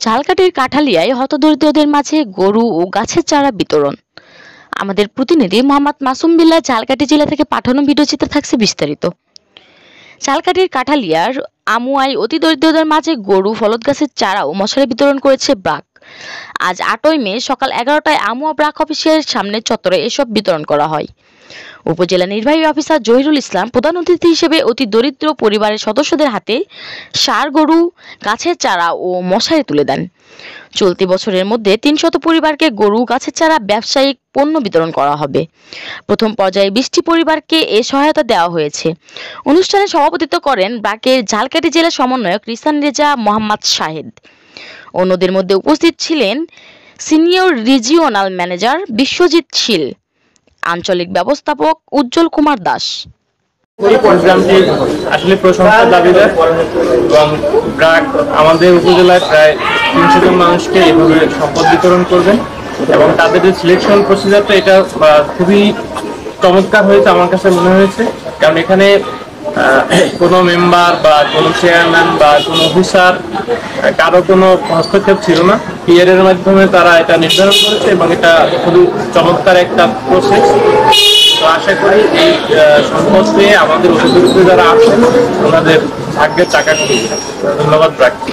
ঝালকাঠির কাঠালিয়ায় হতদরিদ্রদের মাঝে গরু ও গাছের চারা বিতরণ। আমাদের প্রতিনিধি মোহাম্মদ মাসুম বিল্লাহ ঝালকাঠি জেলা থেকে পাঠানো ভিডিওচিত্রে থাকছে বিস্তারিত। ঝালকাঠির কাঠালিয়ার আমুয়ায় অতি দরিদ্রদের মাঝে গরু, ফলদ গাছের চারা ও মশারি বিতরণ করেছে ব্রাক। আজ 8ই মে সকাল 11টায় আমুয়া ব্রাক অফিসের সামনে চত্বরে এসব বিতরণ করা হয়। উপজেলা নির্বাহী অফিসার জহিরুল ইসলাম প্রধান অতিথি হিসেবে অতি দরিদ্র পরিবারের সদস্যদের হাতে ষাঁড় গরু, গাছের চারা ও মশারি তুলে দেন। চলতি বছরের মধ্যে 300 পরিবারকে গরু, গাছের চারা, ব্যবসায়িক পণ্য বিতরণ করা হবে। প্রথম পর্যায়ে 20টি পরিবারকে এ সহায়তা দেওয়া হয়েছে। অনুষ্ঠানে সভাপতিত্ব করেন ব্রাকের ঝালকাঠি জেলা সমন্বয়ক রিসান রেজা মোহাম্মদ শাহেদ। অন্যদের মধ্যে উপস্থিত ছিলেন সিনিয়র রিজিওনাল ম্যানেজার বিশ্বজিৎ শীল, আঞ্চলিক ব্যবস্থাপক উজ্জ্বল কুমার দাস। এই প্রোগ্রামটি আসলে প্রশংসার দাবিদার এবং ব্রাক আমাদের উপজেলায় প্রায় 300 জন মানুষকে এভাবে সম্পদ বিতরণ করবেন এবং তাদের যে সিলেকশন প্রসিজারটা এটা খুবই চমৎকার হয়েছে আমার কাছে মনে হয়েছে। কারণ এখানে কোনো মেম্বার বা কোনো চেয়ারম্যান বা কোনো অফিসার কারো কোনো হস্তক্ষেপ ছিল না। পিয়ারের মাধ্যমে তারা এটা নির্ধারণ করেছে এবং এটা খুবই চমৎকার একটা প্রসেস। তো আশা করি এই সম্পদ পেয়ে আমাদের উপযুক্ত যারা আছেন ওনাদের ভাগ্যের টাকা খুলবে। ধন্যবাদ রাখছি।